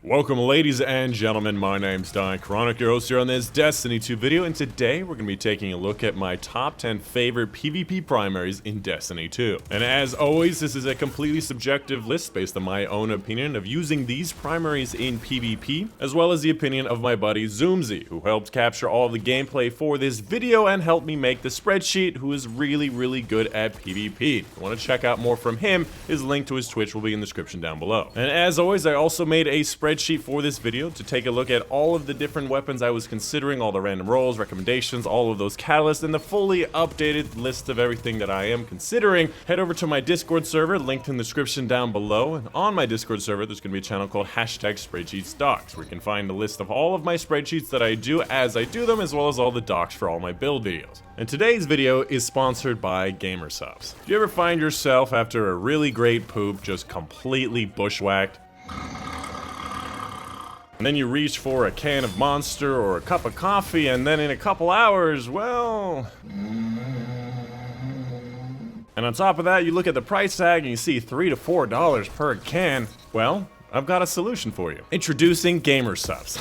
Welcome ladies and gentlemen, my name's Dychronic, your host here on this Destiny 2 video, and today we're going to be taking a look at my top 10 favorite PvP primaries in Destiny 2. And as always, this is a completely subjective list based on my own opinion of using these primaries in PvP, as well as the opinion of my buddy Zoomzy, who helped capture all of the gameplay for this video and helped me make the spreadsheet, who is really good at PvP. If you want to check out more from him, his link to his Twitch will be in the description down below. And as always, I also made a spreadsheet for this video to take a look at all of the different weapons I was considering, all the random rolls, recommendations, all of those catalysts, and the fully updated list of everything that I am considering. Head over to my Discord server, linked in the description down below, and on my Discord server there's going to be a channel called #SpreadsheetsDocs, where you can find a list of all of my spreadsheets that I do as I do them, as well as all the docs for all my build videos. And today's video is sponsored by GamerSupps. Do you ever find yourself after a really great poop just completely bushwhacked? And then you reach for a can of Monster or a cup of coffee, and then in a couple hours, well... And on top of that, you look at the price tag and you see $3 to $4 per can. Well, I've got a solution for you. Introducing GamerSupps.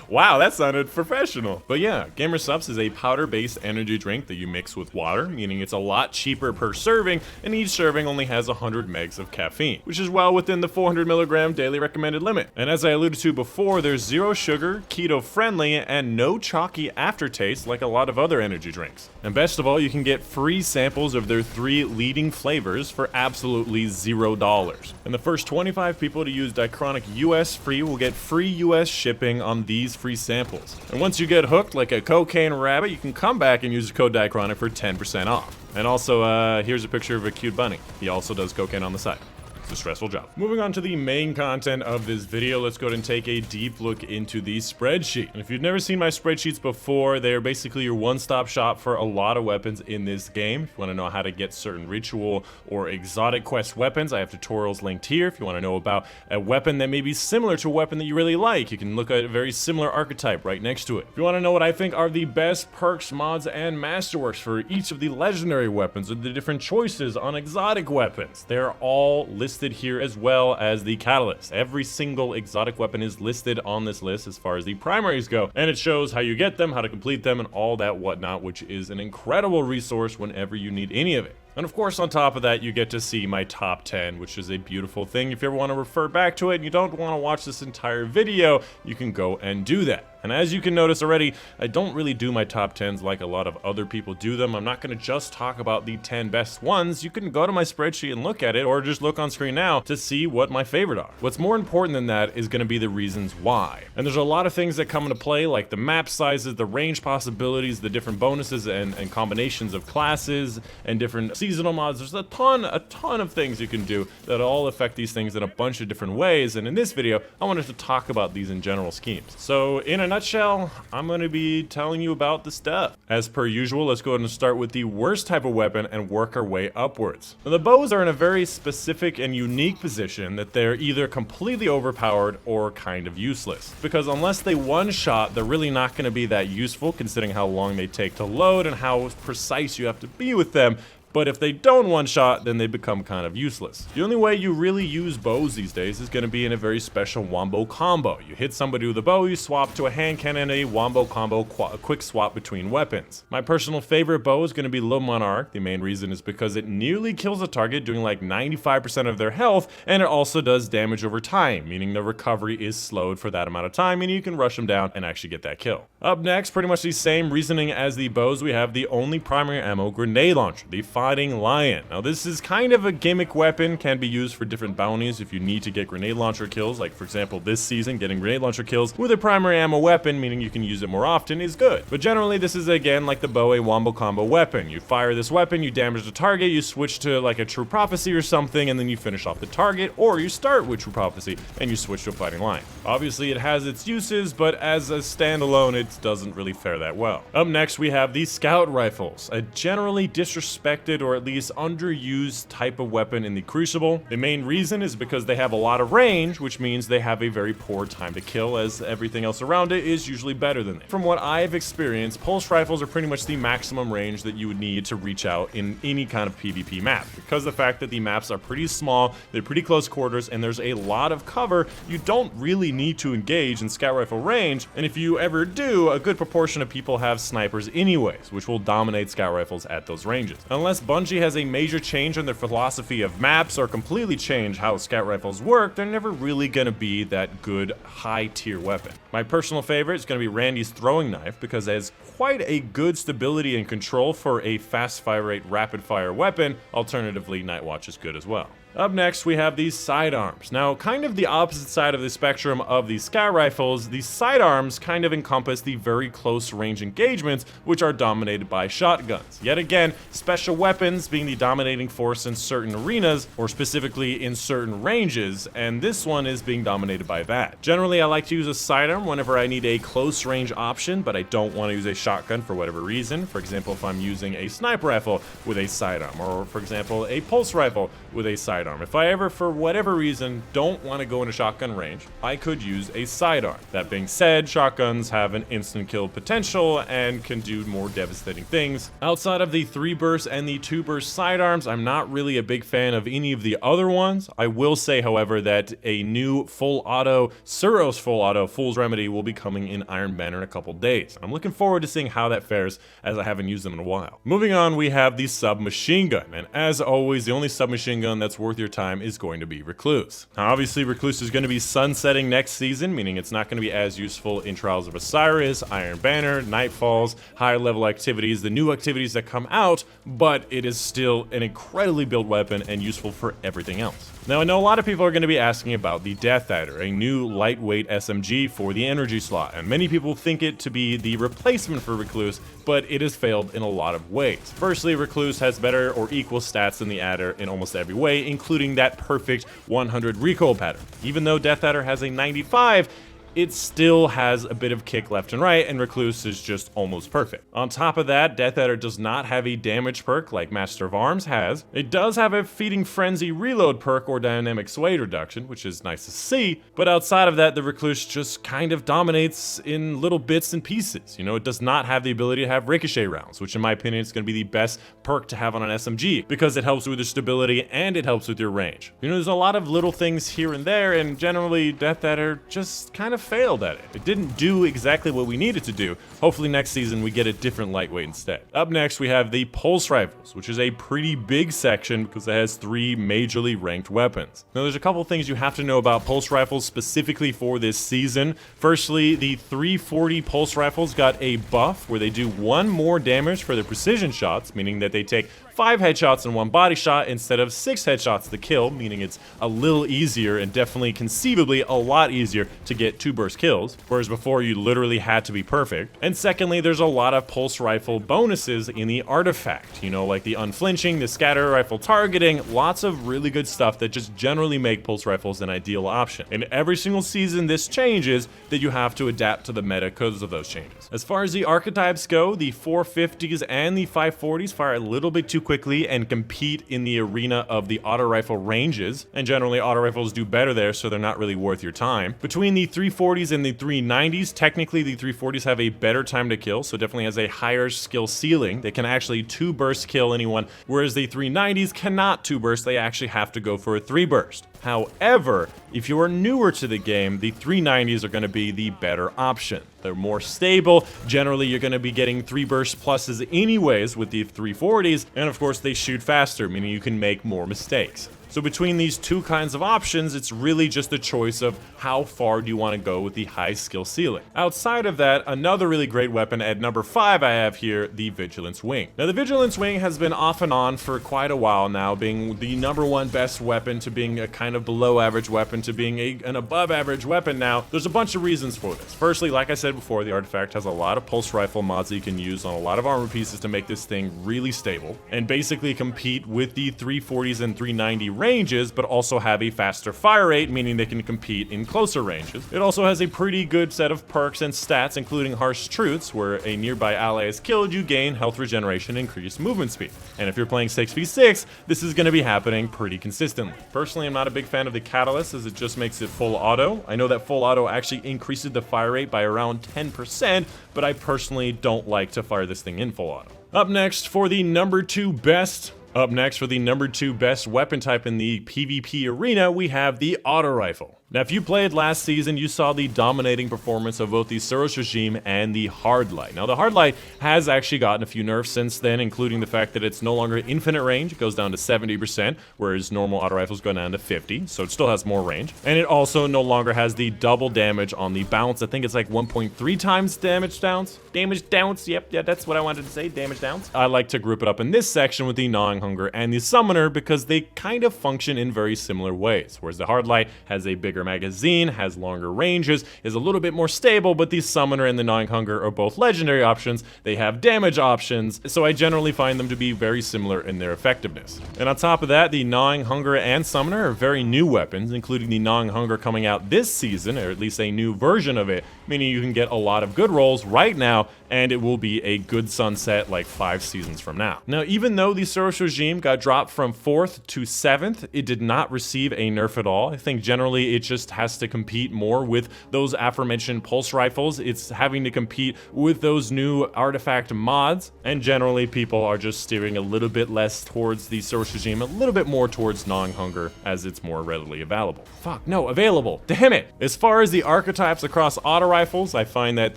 Wow, that sounded professional. But yeah, GamerSupps is a powder-based energy drink that you mix with water, meaning it's a lot cheaper per serving, and each serving only has 100 megs of caffeine, which is well within the 400 milligram daily recommended limit. And as I alluded to before, there's zero sugar, keto-friendly, and no chalky aftertaste like a lot of other energy drinks. And best of all, you can get free samples of their 3 leading flavors for absolutely $0. And the first 25 people to use Dychronic US free will get free US shipping on these free samples. And once you get hooked like a cocaine rabbit, you can come back and use the code Dychronic for 10% off. And also, here's a picture of a cute bunny. He also does cocaine on the side. It's a stressful job. Moving on to the main content of this video, let's go ahead and take a deep look into the spreadsheet. And if you've never seen my spreadsheets before, they're basically your one-stop shop for a lot of weapons in this game. If you want to know how to get certain ritual or exotic quest weapons, I have tutorials linked here. If you want to know about a weapon that may be similar to a weapon that you really like, you can look at a very similar archetype right next to it. If you want to know what I think are the best perks, mods, and masterworks for each of the legendary weapons or the different choices on exotic weapons, they're all listed here, as well as the catalyst. Every single exotic weapon is listed on this list as far as the primaries go, and it shows how you get them, how to complete them, and all that whatnot, which is an incredible resource whenever you need any of it. And of course, on top of that, you get to see my top 10, which is a beautiful thing. If you ever want to refer back to it and you don't want to watch this entire video, you can go and do that. And as you can notice already, I don't really do my top 10s like a lot of other people do them. I'm not going to just talk about the 10 best ones. You can go to my spreadsheet and look at it, or just look on screen now to see what my favorite are. What's more important than that is going to be the reasons why. And there's a lot of things that come into play, like the map sizes, the range possibilities, the different bonuses and combinations of classes, and different seasonal mods. There's a ton of things you can do that all affect these things in a bunch of different ways. And in this video, I wanted to talk about these in general schemes. So in a nutshell, I'm going to be telling you about the stuff. As per usual, let's go ahead and start with the worst type of weapon and work our way upwards. Now, the bows are in a very specific and unique position that they're either completely overpowered or kind of useless. Because unless they one-shot, they're really not going to be that useful, considering how long they take to load and how precise you have to be with them. But if they don't one-shot, then they become kind of useless. The only way you really use bows these days is going to be in a very special wombo combo. You hit somebody with a bow, you swap to a hand cannon, a wombo combo, a quick swap between weapons. My personal favorite bow is going to be Le Monarch. The main reason is because it nearly kills a target, doing like 95% of their health, and it also does damage over time, meaning the recovery is slowed for that amount of time, and you can rush them down and actually get that kill. Up next, pretty much the same reasoning as the bows, we have the only primary ammo grenade launcher, the Fighting Lion. Now this is kind of a gimmick weapon, can be used for different bounties if you need to get grenade launcher kills, like for example this season, getting grenade launcher kills with a primary ammo weapon, meaning you can use it more often, is good. But generally this is again like the bow, a wombo combo weapon. You fire this weapon, you damage the target, you switch to like a True Prophecy or something, and then you finish off the target, or you start with True Prophecy and you switch to a Fighting Lion. Obviously it has its uses, but as a standalone it doesn't really fare that well. Up next we have the Scout Rifles, a generally disrespected neglected or at least underused type of weapon in the Crucible. The main reason is because they have a lot of range, which means they have a very poor time to kill, as everything else around it is usually better than it. From what I've experienced, pulse rifles are pretty much the maximum range that you would need to reach out in any kind of PvP map. Because of the fact that the maps are pretty small, they're pretty close quarters, and there's a lot of cover, you don't really need to engage in scout rifle range, and if you ever do, a good proportion of people have snipers anyways, which will dominate scout rifles at those ranges. Unless Bungie has a major change in their philosophy of maps or completely change how scout rifles work, they're never really going to be that good high tier weapon. My personal favorite is going to be Randy's throwing knife because it has quite a good stability and control for a fast fire rate rapid fire weapon. Alternatively, Nightwatch is good as well. Up next, we have these sidearms. Now, kind of the opposite side of the spectrum of these scout rifles, these sidearms kind of encompass the very close range engagements, which are dominated by shotguns. Yet again, special weapons being the dominating force in certain arenas, or specifically in certain ranges, and this one is being dominated by that. Generally, I like to use a sidearm whenever I need a close range option, but I don't want to use a shotgun for whatever reason. For example, if I'm using a sniper rifle with a sidearm, or for example, a pulse rifle with a sidearm. If I ever, for whatever reason, don't want to go into shotgun range, I could use a sidearm. That being said, shotguns have an instant kill potential and can do more devastating things. Outside of the 3 burst and the 2 burst sidearms, I'm not really a big fan of any of the other ones. I will say, however, that a new full auto, Suros full auto, Fool's Remedy will be coming in Iron Banner in a couple days. I'm looking forward to seeing how that fares, as I haven't used them in a while. Moving on, we have the submachine gun, and as always, the only submachine gun that's worth your time is going to be Recluse. Now, obviously, Recluse is going to be sunsetting next season, meaning it's not going to be as useful in Trials of Osiris, Iron Banner, Nightfalls, higher level activities, the new activities that come out, but it is still an incredibly built weapon and useful for everything else. Now, I know a lot of people are going to be asking about the Death Adder, a new lightweight SMG for the energy slot, and many people think it to be the replacement for Recluse, but it has failed in a lot of ways. Firstly, Recluse has better or equal stats than the Adder in almost every way, including that perfect 100 recoil pattern. Even though Death Adder has a 95, it still has a bit of kick left and right, and Recluse is just almost perfect. On top of that, Death Adder does not have a damage perk like Master of Arms has. It does have a Feeding Frenzy reload perk or dynamic sway reduction, which is nice to see, but outside of that, the Recluse just kind of dominates in little bits and pieces. You know, it does not have the ability to have ricochet rounds, which in my opinion is going to be the best perk to have on an SMG, because it helps with your stability and it helps with your range. You know, there's a lot of little things here and there, and generally Death Adder just kind of failed at it. It didn't do exactly what we needed to do. Hopefully next season we get a different lightweight instead. Up next, we have the Pulse Rifles, which is a pretty big section because it has 3 majorly ranked weapons. Now, there's a couple things you have to know about Pulse Rifles specifically for this season. Firstly, the 340 Pulse Rifles got a buff where they do 1 more damage for their precision shots, meaning that they take 5 headshots and 1 body shot instead of 6 headshots to kill, meaning it's a little easier and definitely conceivably a lot easier to get 2 burst kills, whereas before you literally had to be perfect. And secondly, there's a lot of pulse rifle bonuses in the artifact, you know, like the unflinching, the scatter rifle targeting, lots of really good stuff that just generally make pulse rifles an ideal option. And every single season this changes, that you have to adapt to the meta because of those changes. As far as the archetypes go, the 450s and the 540s fire a little bit too quickly and compete in the arena of the auto rifle ranges, and generally auto rifles do better there, so they're not really worth your time. Between the 340s and the 390s, technically the 340s have a better time to kill, so definitely has a higher skill ceiling. They can actually 2 burst kill anyone, whereas the 390s cannot 2 burst, they actually have to go for a 3 burst. However, if you are newer to the game, the 390s are going to be the better option. They're more stable. Generally, you're going to be getting 3 burst pluses anyways with the 340s, and of course they shoot faster, meaning you can make more mistakes. So between these 2 kinds of options, it's really just a choice of how far do you want to go with the high skill ceiling. Outside of that, another really great weapon at number 5 I have here, the Vigilance Wing. Now, the Vigilance Wing has been off and on for quite a while now, being the number 1 best weapon to being a kind of below average weapon to being an above average weapon now. There's a bunch of reasons for this. Firstly, like I said before, the artifact has a lot of pulse rifle mods that you can use on a lot of armor pieces to make this thing really stable and basically compete with the 340s and 390 ranges, but also have a faster fire rate, meaning they can compete in closer ranges. It also has a pretty good set of perks and stats, including Harsh Truths, where a nearby ally is killed, you gain health regeneration and increased movement speed. And if you're playing 6v6, this is going to be happening pretty consistently. Personally, I'm not a big fan of the Catalyst, as it just makes it full auto. I know that full auto actually increases the fire rate by around 10%, but I personally don't like to fire this thing in full auto. Up next for the number 2 best weapon type in the PvP arena, we have the auto rifle. Now, if you played last season, you saw the dominating performance of both the Soros regime and the Hard Light. Now, the Hard Light has actually gotten a few nerfs since then, including the fact that it's no longer infinite range. It goes down to 70%, whereas normal auto rifles go down to 50, so it still has more range. And it also no longer has the double damage on the bounce. I think it's like 1.3 times damage downs. Damage downs, yep, yeah, that's what I wanted to say, damage downs. I like to group it up in this section with the Gnawing Hunger and the Summoner because they kind of function in very similar ways, whereas the Hard Light has a bigger magazine, has longer ranges, is a little bit more stable, but the Summoner and the Gnawing Hunger are both legendary options. They have damage options, so I generally find them to be very similar in their effectiveness. And on top of that, the Gnawing Hunger and Summoner are very new weapons, including the Gnawing Hunger coming out this season, or at least a new version of it, meaning you can get a lot of good rolls right now, and it will be a good sunset like 5 seasons from now. Now, even though the Soros regime got dropped from 4th to 7th, it did not receive a nerf at all. I think generally it just has to compete more with those aforementioned pulse rifles. It's having to compete with those new artifact mods, and generally people are just steering a little bit less towards the Soros regime, a little bit more towards Gnawing Hunger as it's more readily available. Fuck, no, available, damn it! As far as the archetypes across auto rifles, I find that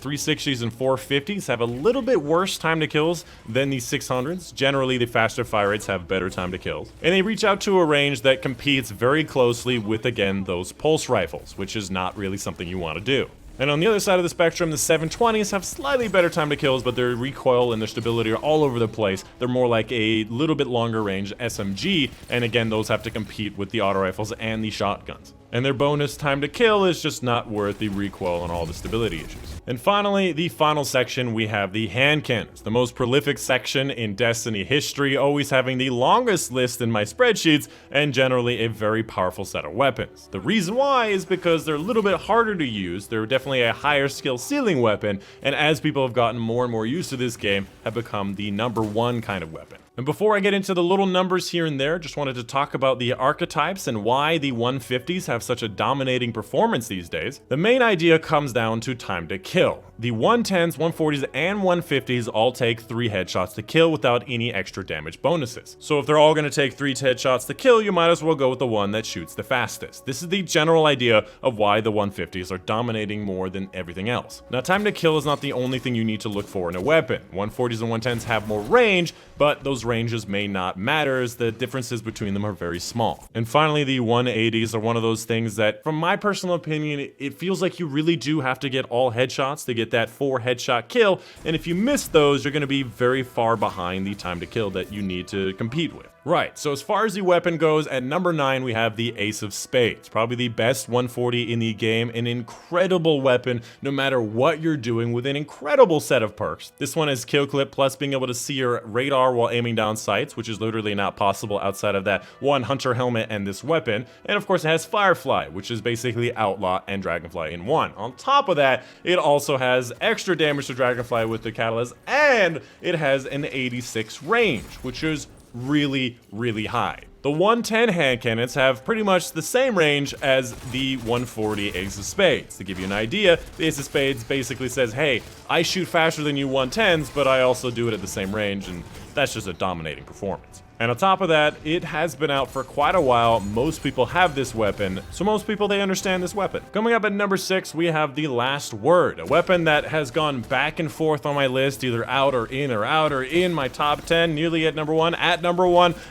360s and 450s have a little bit worse time to kills than the 600s. Generally, the faster fire rates have better time to kills, and they reach out to a range that competes very closely with, again, those pulse rifles, which is not really something you want to do. And on the other side of the spectrum, the 720s have slightly better time to kills, but their recoil and their stability are all over the place. They're more like a little bit longer range SMG, and again, those have to compete with the auto rifles and the shotguns. And their bonus time to kill is just not worth the recoil and all the stability issues. And finally, the final section, we have the hand cannons, the most prolific section in Destiny history, always having the longest list in my spreadsheets, and generally a very powerful set of weapons. The reason why is because they're a little bit harder to use, they're definitely a higher skill ceiling weapon, and as people have gotten more and more used to this game, have become the #1 kind of weapon. And before I get into the little numbers here and there, just wanted to talk about the archetypes and why the 150s have such a dominating performance these days. The main idea comes down to time to kill. The 110s, 140s, and 150s all take 3 headshots to kill without any extra damage bonuses. So if they're all going to take 3 headshots to kill, you might as well go with the one that shoots the fastest. This is the general idea of why the 150s are dominating more than everything else. Now, time to kill is not the only thing you need to look for in a weapon. 140s and 110s have more range, but those ranges may not matter as the differences between them are very small. And finally, the 180s are one of those things that, from my personal opinion, it feels like you really do have to get all headshots to get that 4 headshot kill, and if you miss those, you're going to be very far behind the time to kill that you need to compete with. Right, so as far as the weapon goes, at number 9 we have the Ace of Spades. Probably the best 140 in the game, an incredible weapon no matter what you're doing, with an incredible set of perks. This one is kill clip plus being able to see your radar while aiming down sights, which is literally not possible outside of that one hunter helmet and this weapon. And of course it has Firefly, which is basically Outlaw and Dragonfly in one. On top of that, it also has extra damage to Dragonfly with the Catalyst, and it has an 86 range, which is really, really high. The 110 hand cannons have pretty much the same range as the 140 Ace of Spades. To give you an idea, the Ace of Spades basically says, hey, I shoot faster than you 110s, but I also do it at the same range, and that's just a dominating performance. And on top of that, it has been out for quite a while. Most people have this weapon, so most people, they understand this weapon. Coming up at number 6, we have the Last Word, a weapon that has gone back and forth on my list, either out or in my top 10, nearly at number 1,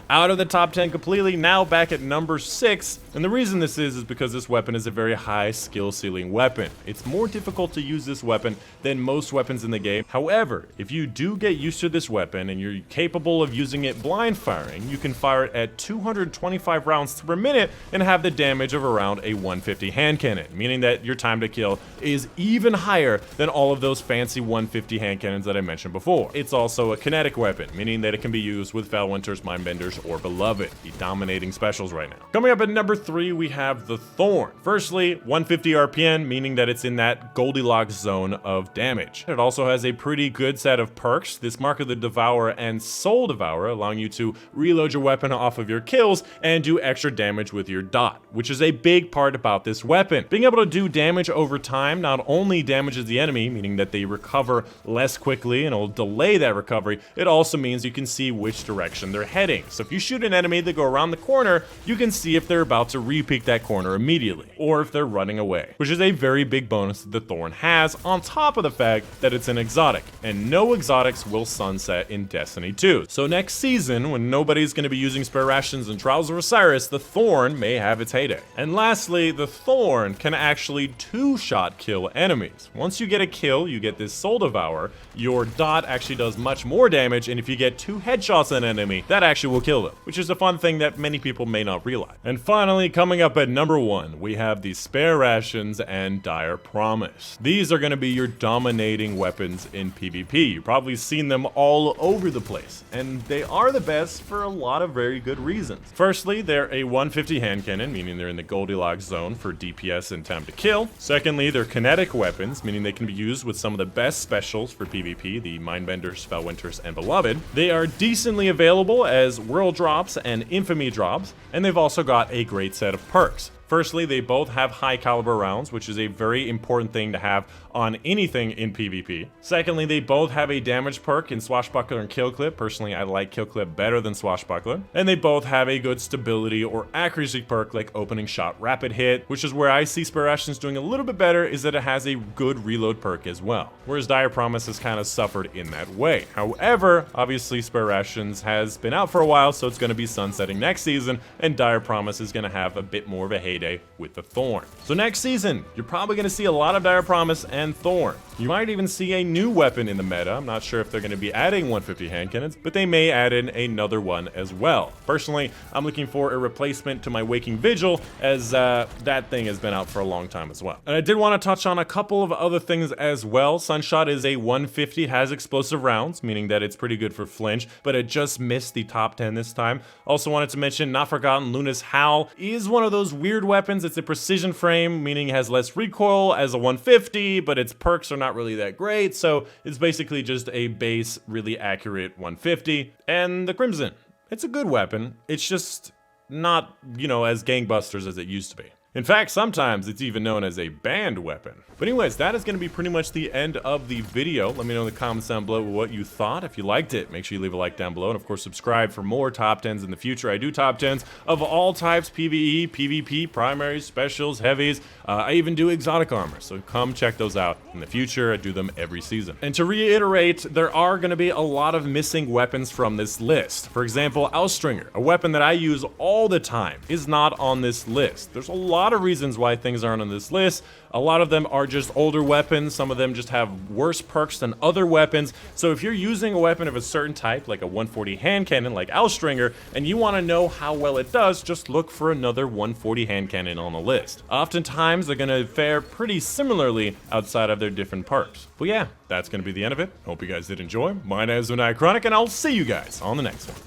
out of the top 10 completely, now back at number 6. And the reason this is because this weapon is a very high skill ceiling weapon. It's more difficult to use this weapon than most weapons in the game. However, if you do get used to this weapon and you're capable of using it blind firing, you can fire it at 225 rounds per minute and have the damage of around a 150 hand cannon, meaning that your time to kill is even higher than all of those fancy 150 hand cannons that I mentioned before. It's also a kinetic weapon, meaning that it can be used with Felwinter's, Mindbenders, or Beloved, the dominating specials right now. Coming up at number 3, we have the Thorn. Firstly, 150 RPN, meaning that it's in that Goldilocks zone of damage. It also has a pretty good set of perks, this Mark of the Devourer and Soul Devourer, allowing you to reload your weapon off of your kills and do extra damage with your dot, which is a big part about this weapon. Being able to do damage over time not only damages the enemy, meaning that they recover less quickly and it'll delay that recovery, it also means you can see which direction they're heading. So if you shoot an enemy that go around the corner, you can see if they're about to re-peek that corner immediately, or if they're running away, which is a very big bonus that the Thorn has, on top of the fact that it's an exotic, and no exotics will sunset in Destiny 2. So next season, when nobody's going to be using spare rations and Trials of Osiris, the Thorn may have its heyday. And lastly, the Thorn can actually two-shot kill enemies. Once you get a kill, you get this Soul Devourer, your dot actually does much more damage, and if you get 2 headshots on an enemy, that actually will kill them, which is a fun thing that many people may not realize. And finally, coming up at number 1, we have the Spare Rations and Dire Promise. These are going to be your dominating weapons in PvP. You've probably seen them all over the place, and they are the best for a lot of very good reasons. Firstly, they're a 150 hand cannon, meaning they're in the Goldilocks zone for DPS and time to kill. Secondly, they're kinetic weapons, meaning they can be used with some of the best specials for PvP, the Mindbenders, Felwinters, and Beloved. They are decently available as world drops and infamy drops, and they've also got a great set of perks. Firstly, they both have high caliber rounds, which is a very important thing to have on anything in PvP. Secondly, they both have a damage perk in Swashbuckler and Kill Clip. Personally, I like Kill Clip better than Swashbuckler. And they both have a good stability or accuracy perk like Opening Shot Rapid Hit, which is where I see Spare Rations doing a little bit better, is that it has a good reload perk as well. Whereas Dire Promise has kind of suffered in that way. However, obviously Spare Rations has been out for a while, so it's going to be sunsetting next season, and Dire Promise is going to have a bit more of a heyday with the Thorn. So next season, you're probably going to see a lot of Dire Promise and Thorn. You might even see a new weapon in the meta. I'm not sure if they're going to be adding 150 hand cannons, but they may add in another one as well. Personally, I'm looking for a replacement to my Waking Vigil, as that thing has been out for a long time as well. And I did want to touch on a couple of other things as well. Sunshot is a 150, has explosive rounds, meaning that it's pretty good for flinch, but it just missed the top 10 this time. Also wanted to mention Not Forgotten Luna's Howl is one of those weird weapons. It's a precision frame, meaning it has less recoil as a 150, but its perks are not really that great, so it's basically just a base, really accurate 150. And the Crimson, it's a good weapon. It's just not, you know, as gangbusters as it used to be. In fact, sometimes it's even known as a banned weapon. But anyways, that is going to be pretty much the end of the video. Let me know in the comments down below what you thought. If you liked it, make sure you leave a like down below. And of course, subscribe for more top 10s in the future. I do top 10s of all types, PvE, PvP, primaries, specials, heavies. I even do exotic armor, so come check those out in the future. I do them every season. And to reiterate, there are going to be a lot of missing weapons from this list. For example, Austringer, a weapon that I use all the time, is not on this list. There's a lot of reasons why things aren't on this list. A lot of them are just older weapons. Some of them just have worse perks than other weapons. So if you're using a weapon of a certain type, like a 140 hand cannon like Austringer, and you want to know how well it does, just look for another 140 hand cannon on the list. Oftentimes they're going to fare pretty similarly outside of their different perks. But yeah, that's going to be the end of it. Hope you guys did enjoy. My name is Dychronic, and I'll see you guys on the next one.